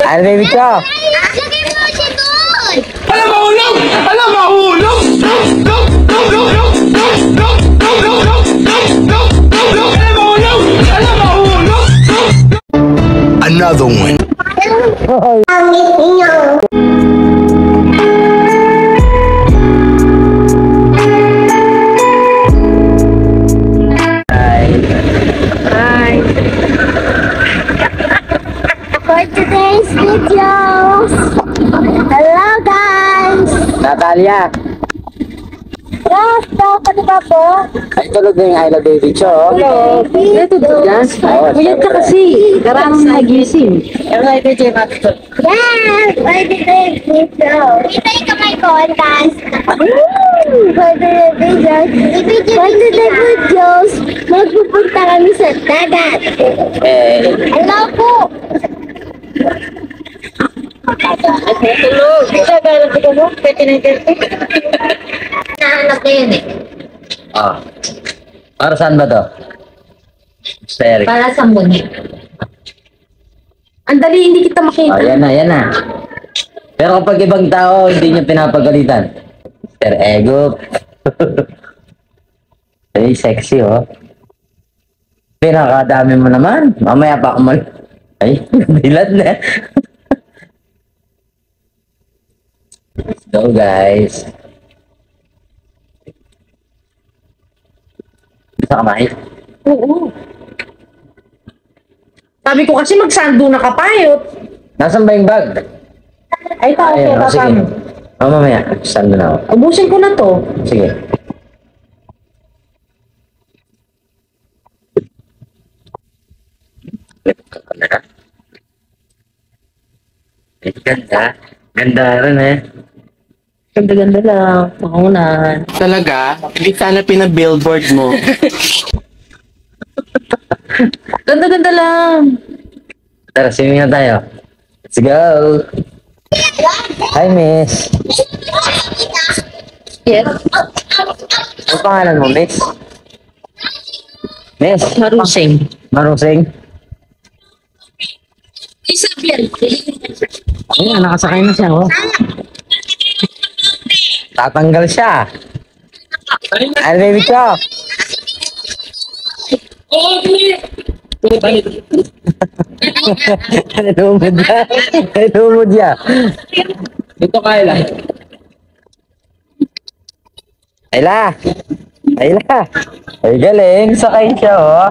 Ano baby ko? Lagay mo siya doon! Alam mahulog! Alam mahulog! Another one. Pangit niyo. Hi. For today's videos. Hello guys! Natalia. Yes, dapat ba po? Ay, tulog na yung I love baby ko. Hello! Ito tulog na? Uyan ka kasi. Karang nagising. Ano na ito, Gemma? Yes! For today's video. Kita yung kamay ko, antas. For today's videos. For today's videos, magpupunta kami sa dagat. Hello po! Tulog. Gagala ko mo. Pwede na yung Nahanap na yun eh. Ah. Para saan ba to? Mr. Eric. Para sa muni. Ang dali, hindi kita makita. Oh, yan na, yan na. Pero kapag ibang tao, hindi niya pinapagalitan. Mr. Ego. Ay, sexy, oh. Pinakadami mo naman. Mamaya pa ako Ay, bilad na. Let's go, guys. Bisa ka mahit? Oo. Sabi ko kasi magsando na kapayot. Nasaan ba yung bag? Ay, tao Ayun, ko, sige. paano? Mamaya, saan na ako? Ubusin ko na to. Sige. Ganda. Ganda rin eh. Ganda-ganda lang. Makunan. Talaga? Hindi sana pinabillboard mo. Ganda-ganda lang. Tara, swimming na tayo. Let's go! Hi, miss. Yes. Ano pangalan mo, miss? Miss? Marusing. Marusing? Isabel. Ayan, nakasakay na siya, oh. Tatanggal siya. Ano, baby ko? Lumod niya. Lumod niya. Ito Kayla. Ayla. Ayla. Ay, galing. Sakay siya, oh.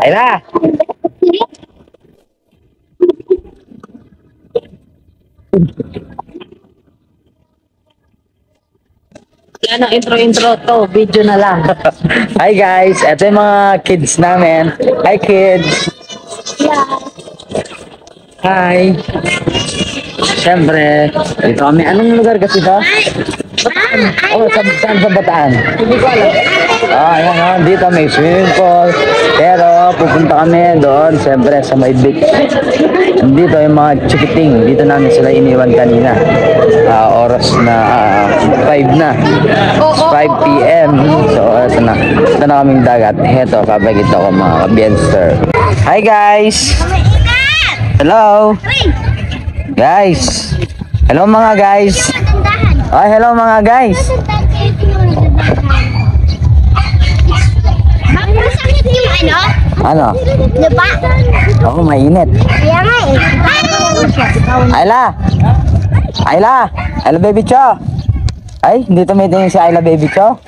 Ayla. Yan ang intro-intro to. Video na lang. Hi guys, ito yung mga kids namin. Hi kids. Hi. Siyempre, dito kami. Anong lugar kasi ito? Oh, saan sa Bataan? Hindi ko alam. Ayan oh, dito may swimming pool. Pero pupunta kami doon, siyempre sa may beach. Dito yung mga chikiting. Dito namin sila iniwan kanina. Oras na 5 na. 5 p.m. So, ito na. Ito na kaming dagat. Heto, papakita ko mga kabienster. Hi guys! Hello! Guys! Hello mga guys! Oh, hello mga guys! Masakit yung ano? Ano? Diba? Ako, mainit. Kaya nga eh. Ayla! Ayla! Ayla baby Cho! Ay, hindi tumitingin si Ayla baby Cho.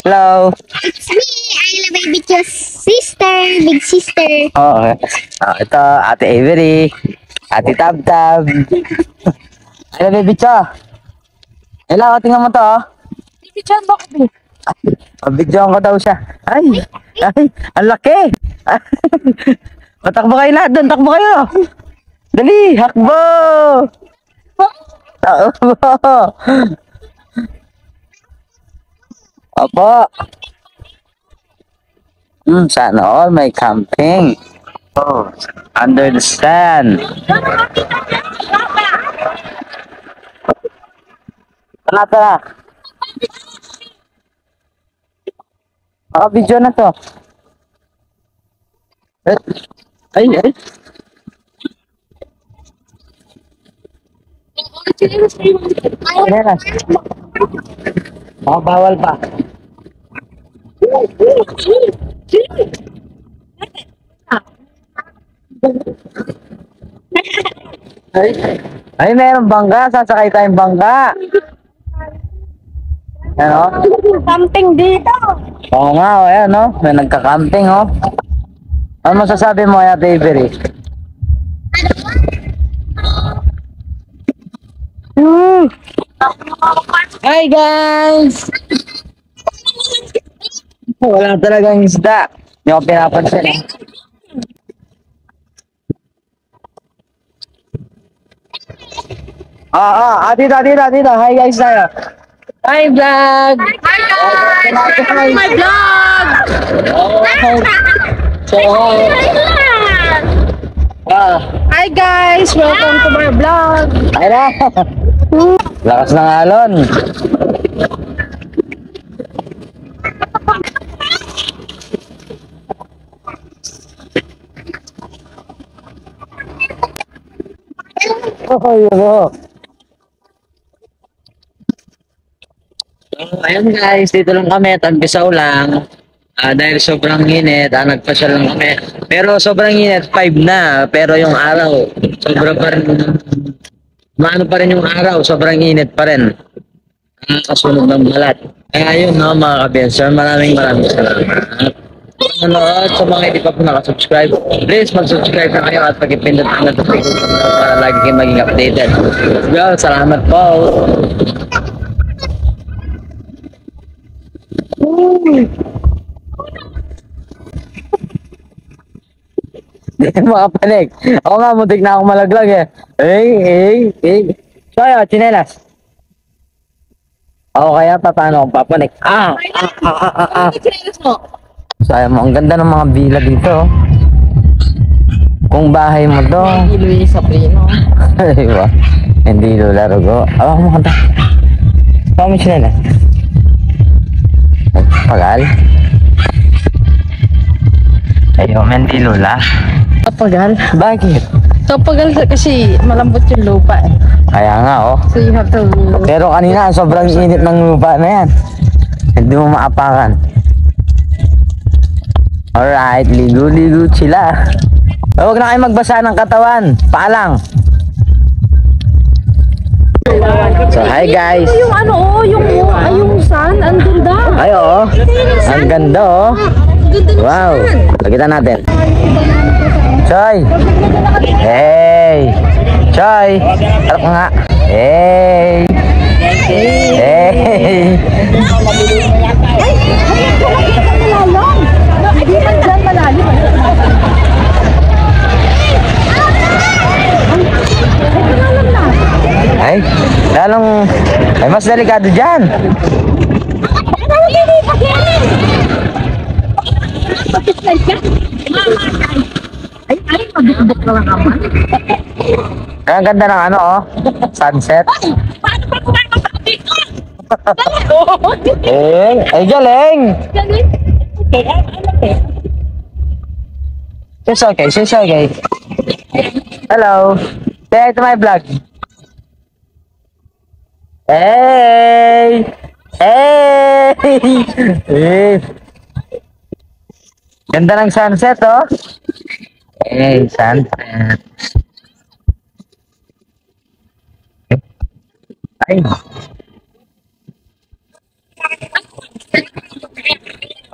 Hello! It's me, Ayla Baby Cho's sister, big sister. Oh, okay. Ito, Ate Avery. Ate Tab Tab. Ayla baby Cho! Ayla, tingnan mo to, oh. Baby Chan, bakit eh? Bigyan ko daw siya. Ay! Ay! Ang laki! Patakbo kayo lahat doon! Takbo kayo! Dali! Hakbo! Takbo! Opo! Sana all may camping. Oh, under the stand. Tara, tara. Naka-video na to. Eh, ay, ay. Chinelas. Baka bawal pa. Ay, ay, meron bangka. Sasakay tayong bangka. Ano? Camping dito. Oo nga, o ayan, no? May nagka-camping, oh. Ano masasabi mo, Ate Avery? Hi, guys! Wala talagang isda. Hindi ko pinapansin, eh. Dito. Hi, guys, tayo. Hi, vlog! Hi, my vlog! So, Hi guys! Welcome to my vlog! ay na. Lakas ng alon. Oh, yun o. So, ayun guys, dito lang kami, Tagbisaw lang. Dahil sobrang init, nagpasyal lang kami. Pero sobrang init, 5 na. Pero yung araw, sobra pa rin. Maano pa rin yung araw, sobrang init pa rin. Kasunog ng balat. Kaya yun, no, mga kabenser, maraming salamat. Nanonood sa mga hindi pa po nakasubscribe, please mag-subscribe na kayo at pag-ipindot ang notification para lagi kayo maging updated. Well, salamat po. Hindi makapanig. Oo nga, muntik na akong malaglag eh. So, yun, chinelas. O kaya pa, paano akong papanik? Sayang mo, ang ganda ng mga villa dito. Oh. Kung bahay mo to. Luis Sabrino. Diba? Hindi laro ko. Awak mo kanta. Pami chinelas. Pagal. Ayo, hindi lula. Kapagal? Bakit? Kapagal kasi malambot yung lupa eh. Kaya nga, oh. So you have to... Pero kanina, sobrang init ng lupa na yan. Hindi mo maapakan. Alright, ligo-ligo sila. Huwag na kayo magbasa ng katawan. Paalang. So, hi guys. Yung ano yung sun, ang ganda. Ay, oo. Ang ganda, oh. Wow. Pakita natin. Choy. Hey. Choy. Harap ka nga. Hey. Hey. Hindi man dyan malalim. Ay, lalong, ay mas delikado dyan. Ang ganda ng ano, oh. Sunset. Ay, galing. It's okay. Hello. Say hi to my vlog. Hey! Hey! Ganda ng sunset, oh. Hey, sunset. Ay.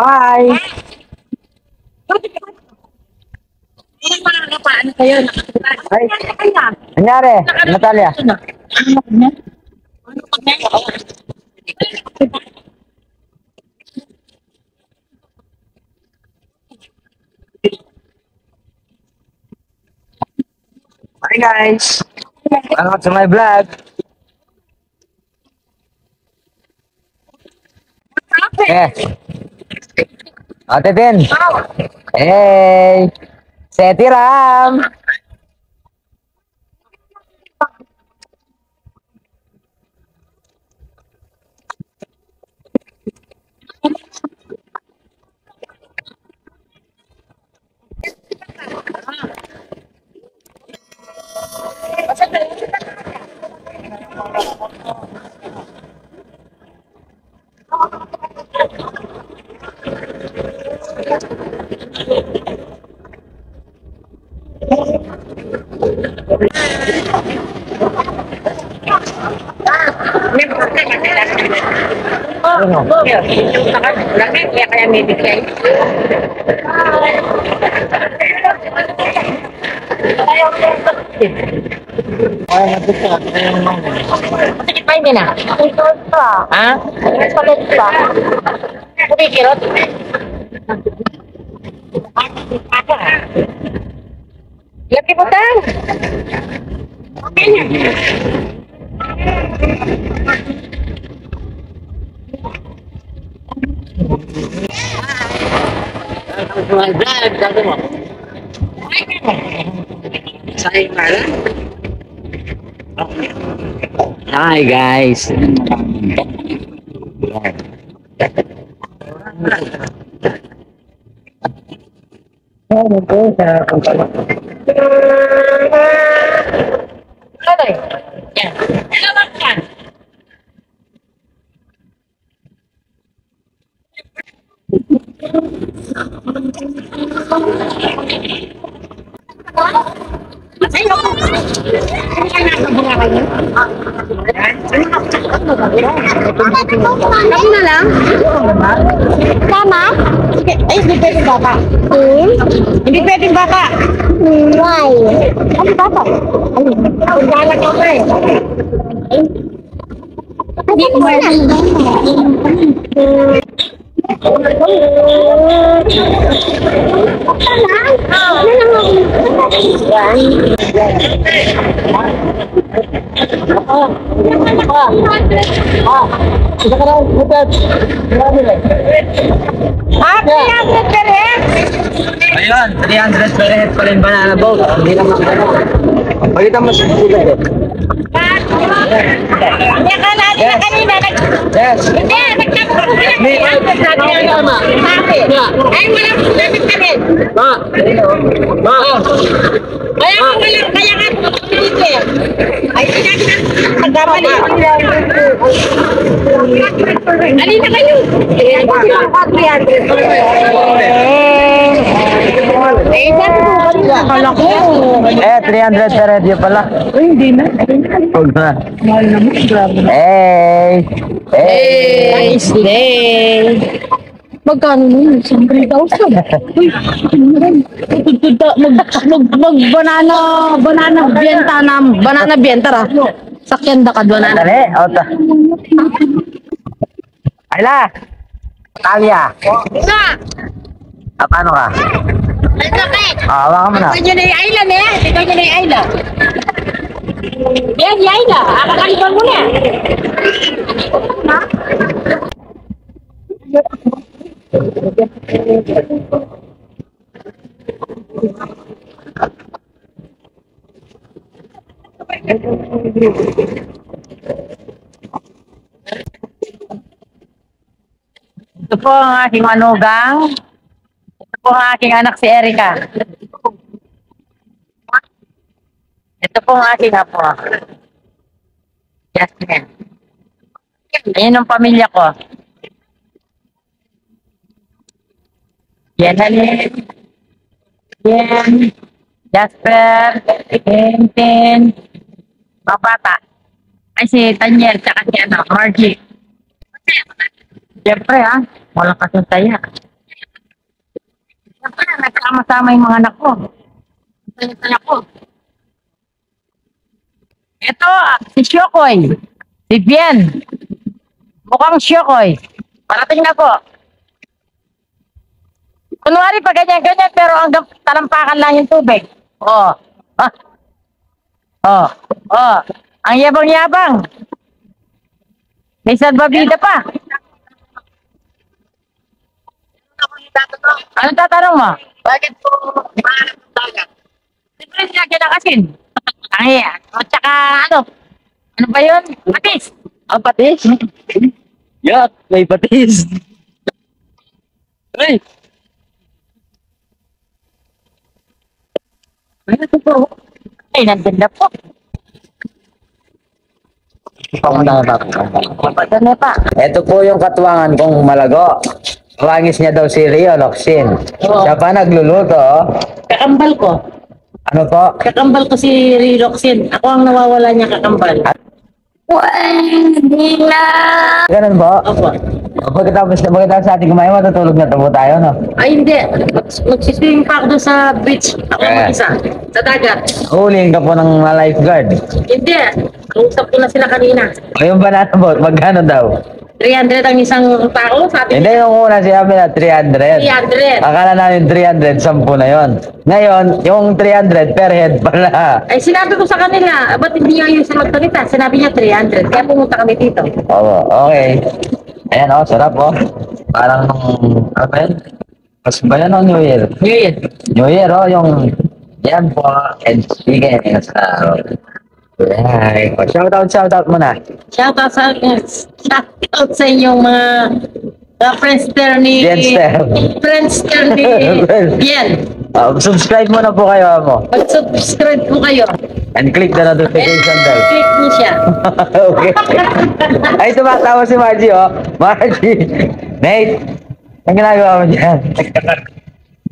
Hi! Ay, nangyari, Natalia. Hi guys. Welcome to my vlog. Ate Tin. Hey. Seti Ram. Kaya may bigay. Masakit pa hindi na? Ito pa. Ha? Sakit pa. Kumikirot? Lagi po tayo. Hi guys. Ano eh? Yan. Dalawang yan. Kami na lang? Sama? Sige. Ay, hindi pwedeng baka. Hindi pwedeng baka. Why? Ano baka? Ang bala ka ba eh. Hindi ko na. Isa ka lang, butat. Ayun, 300 per head pa rin banana boat. Hindi naman Pakita mo sa sulat eh. Hindi ka natin na kanina. Yes. Hindi, nagtapos ko sila. May Bakit? Ay, walang sulat kami. Ma. Ma. Kaya nga dito eh. Ay, pinagkat. Nagkamali. Alin na kayo? Eh, 300 per head yun pala. Ay, hindi na. Huwag na. Mahal naman. Grabe. Hey. Hey. Nice day. Magkano nun? 100,000. Uy, banana benta ra. Sakyan da ka banana. Dali. Ota. Ayla. Talia. Isa. Paano ka? Ito kay. Hawakan mo na. Ito nyo na yung Ayla na yan. Ito nyo na yung Ayla. Yan, yung Ayla. Akakalipan mo na. Ito po ang aking manugang. Ito po ang aking anak si Erica. Ito po ang aking apo. Jasmine. Ayan ang pamilya ko. Yenanin. Yen. Jasper. Tintin. Mga bata. Ay si Tanyel, tsaka si Margie. Siyempre walang kasuntaya. Siyempre, nagsama-sama yung mga anak ko. Anak ko. Ito, si Shokoy. Si Bien. Mukhang Shokoy. Parating na po. Kunwari pa ganyan-ganyan, pero hanggang talampakan lang yung tubig. Oh. Ang yabang-yabang. May salbabida pa. Anong tatanong mo? Bakit po mahanap ng dagat? Siyempre siya kinakasin. Ang iya. At saka ano ba yun? Patis. Ang patis? Yak, may patis. Ay! Ano po? Ay, nandun na po. Pamunta na ba? Papunta na pa. Ito po yung katuwangan kong malago. Wangis niya daw si Rio Locsin. Oo. Siya pa nagluluto. Oh. Kakambal ko. Ano po? Kakambal ko si Riroxin. Ako ang nawawala niya kakambal. Pwede na. Ganun po. Opo. Pagkatapos sa ating kumain, matutulog na tabo tayo, no? Ay, hindi. Magsiswimming pa ako doon sa beach. Ako Eh. mag-isa. Sa dagat. Huliin ka po ng mga lifeguard. Hindi. Kausap ko na sila kanina. O yung banana boat, magkano daw? 300 ang isang tao. Sabi Hindi, niya. yung una sinabi na 300. 300. Akala namin 300, 10 na yon. Ngayon, yung 300 per head pala. Ay, sinabi ko sa kanila, ba't hindi niya yung sinagsalita? Sinabi niya 300. Kaya pumunta kami dito. Oo, okay. Ayan, oh, sarap, oh. Parang, ano ba yun? Mas ba yan, oh, New Year? Ngayon. New Year, oh, yung, yan po, and chicken, sa, right. Oh, shoutout muna. Shoutout sa inyong mga friendster ni... Friendster. Friendster ni... Bien. Subscribe muna po kayo, mo. Mag-subscribe po kayo. And click the notification bell. Click mo siya. Okay. Ay, tumatawa si Margie, oh. Margie. Nate, ang ginagawa mo dyan?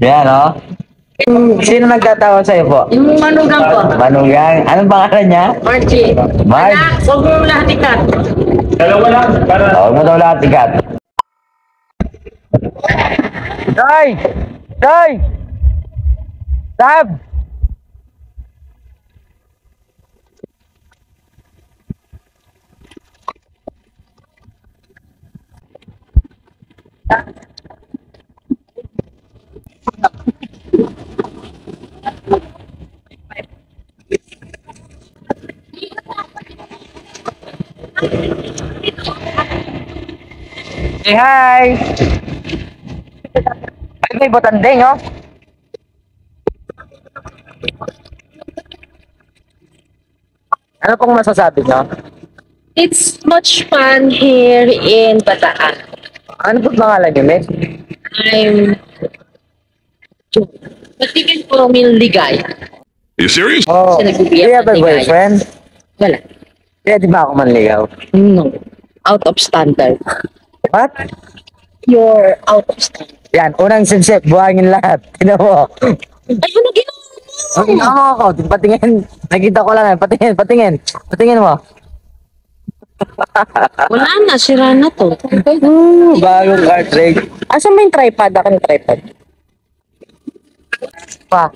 Yan, oh. Sino nagtatawa sa'yo po? Yung manugang ko. Manugang. Anong pangalan niya? Margie. Marge. Anak, huwag mo lahat ikat. Huwag mo daw lahat ikat. Toy! Toy! Tab! Say hi! Ay, may botandeng, oh. Ano pong masasabi nyo? It's much fun here in Bataan. Ano po pangalan nyo, Miss? I'm but you can call me Ligaya. Are you serious? Oh, Kasi do nagbibigay you have a ako ng ligaya. boyfriend? Wala. Pwede ba ako manligaw? No. Out of standard. What? You're out of standard. Yan, unang sip-sip, buhangin lahat. Tinan mo. Ay, ano ginawa mo? Ang ako ako, patingin. Nakita ko lang eh. Patingin, patingin. Patingin mo. Wala na, sira na to. Bagong cartridge. Asan ba yung tripod? Akin tripod. Pa.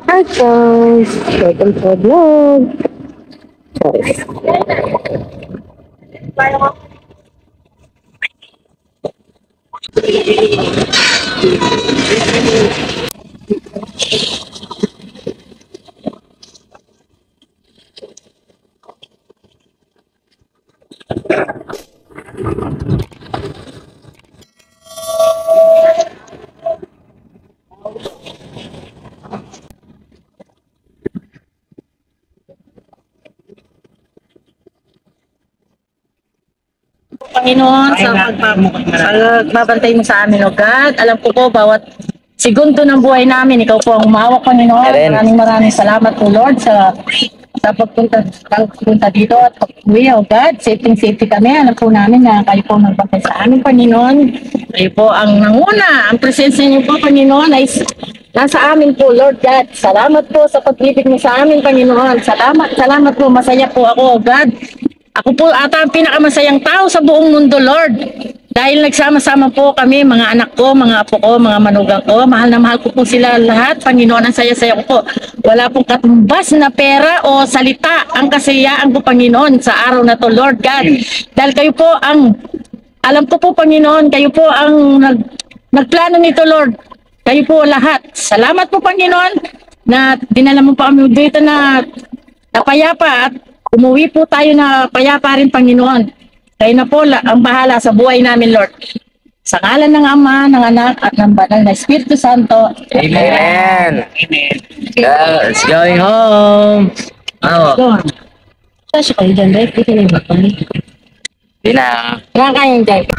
Hi guys! Welcome to the vlog. Sorry. Panginoon, sa pagbabantay mo sa amin, O God. Alam ko po, bawat segundo ng buhay namin, ikaw po ang umawak, Panginoon. Amen. Maraming salamat po, Lord, sa pagpunta dito at pag-uwi, O God. Safety kami. Alam po namin na kayo po magbantay sa amin, Panginoon. Kayo po ang nanguna. Ang presensya niyo po, Panginoon, ay nasa amin po, Lord God. Salamat po sa pag-ibig mo sa amin, Panginoon. Salamat po. Masaya po ako, O God. Ako po ata ang pinakamasayang tao sa buong mundo, Lord. Dahil nagsama-sama po kami, mga anak ko, mga apo ko, mga manugang ko. Mahal na mahal ko po sila lahat. Panginoon, ang saya-saya ko po. Wala pong katumbas na pera o salita ang kasayaan ko, Panginoon, sa araw na to, Lord God. Dahil kayo po ang, alam ko po, Panginoon, kayo po ang nagplano nito, Lord. Kayo po lahat. Salamat po, Panginoon, na dinala mo pa kami dito na payapa at umuwi po tayo na payapa rin, Panginoon. Kayo na po ang bahala sa buhay namin, Lord. Sa ngalan ng Ama, ng Anak, at ng Banal na Espiritu Santo. Amen. Let's going home. Oh, Go. Sasya kayo dyan, Dave. Di ka na iba. di na. Kaya kayang Dave.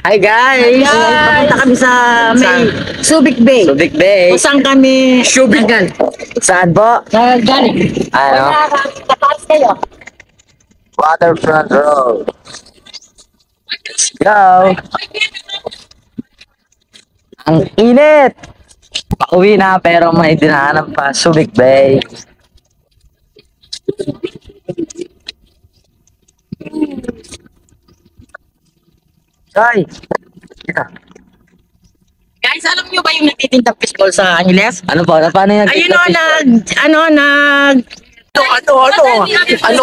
Hi guys! Papunta kami sa may Subic Bay. Subic Bay. Kung saan kami nagal. Saan po? Galing. Ano? Kataas kayo. Waterfront Road. Let's go! Ang init! Pauwi na pero may dinahanap pa. Subic Bay. Ay! Kita. Guys, alam niyo ba yung nagtitindang fishball sa Angeles? Ano po? Paano yung Ayun o, Ano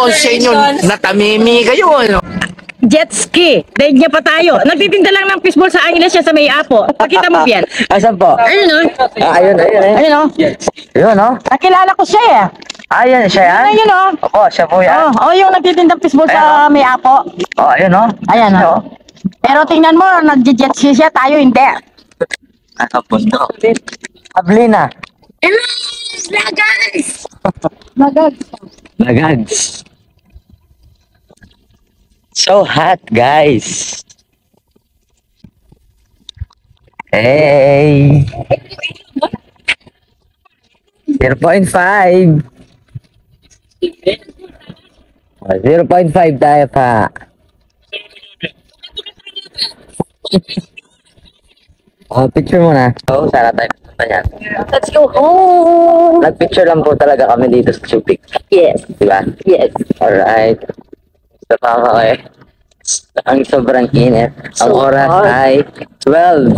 ang sa inyo? Natamimi kayo, ano? jet ski. Daig niya pa tayo. Nagtitinda lang ng fishball sa Angeles siya sa may apo. Pakita mo yan. Asan po? Ayun o. Ayun. Ayun o. Yun, no? Nakilala ko siya eh. Ayun, siya yan? Ayun o. Opo, siya po yan. Yung nagtitindang fishball sa may apo. Oh, ayun, no? Ayan o. Pero tingnan mo, nag-jet ski siya, tayo hindi. Nasa pundo. Ablina. Lagags. So hot, guys. Hey. 0.5. 0.5 tayo pa. Picture muna. Oo, sana tayo punta niyan. Let's go home. Nag-picture lang po talaga kami dito sa Subic. Yes. Diba? Yes. Alright. Sa pama ko eh. Ang sobrang init. Ang oras ay 12.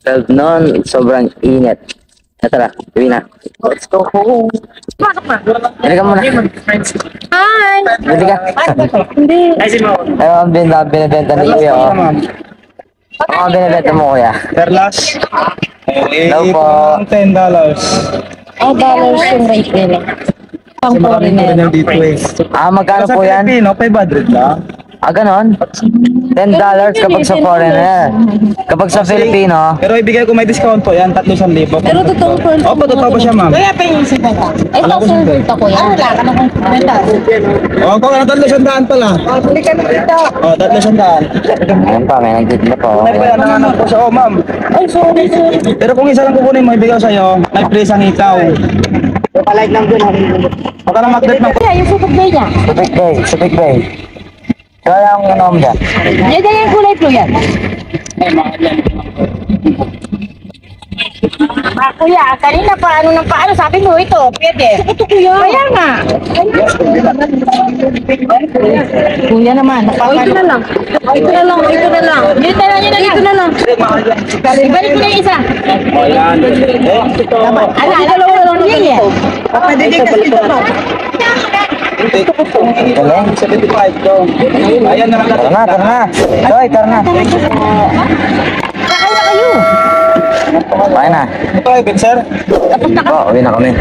12 noon, sobrang init. Tara, uwi na. Let's go home. Pasok na. Dali ka muna. Hi. Dali ka. Hindi. Ayun, binibenta ni Iwi, oh. Ano ang binibenta mo, kuya? Perlas. Hello po. $10. $10 yung rate nila. Pang foreigner. Dito eh. Magkano Sa po yan? Pilipino, 500 lang. Ganon? $10 kapag sa foreigner. Kapag sa Filipino, Pero ibigay ko may discount po yan, 3,000. Pero totoong pearl. Opo, totoo po siya, ma'am. Kaya pa yung 50. Ito, server ko yan. Wala ka na kung 50. O, kung ano, 300 pala. Bili ka na dito. O, 300. ayun pa, may nagtitinda po. May pa yan, nanganak po siya. O, ma'am. Ay, sorry. Pero kung isa lang kukunin mo, ibigay ko sa'yo, may free isang ikaw. Baka lang mag-trip ng... Kaya yung sutok na niya. Subic Bay. Kaya ang ano dyan? Yan yung kulay blue yan. Kuya, kanina pa ano ng paano sabi mo ito, pwede. Ito kuya. Kaya nga. Kuya naman, ito na lang. Ito na lang. Dito na lang. Ibalik ko na yung isa. Dalawa lang yan. Pwede din kasi ito to. 75 to. Ayan na lang. Tara na. Joy, tara na. Kaya kayo. Kaya na. Private, sir. Oo, uwi na kami.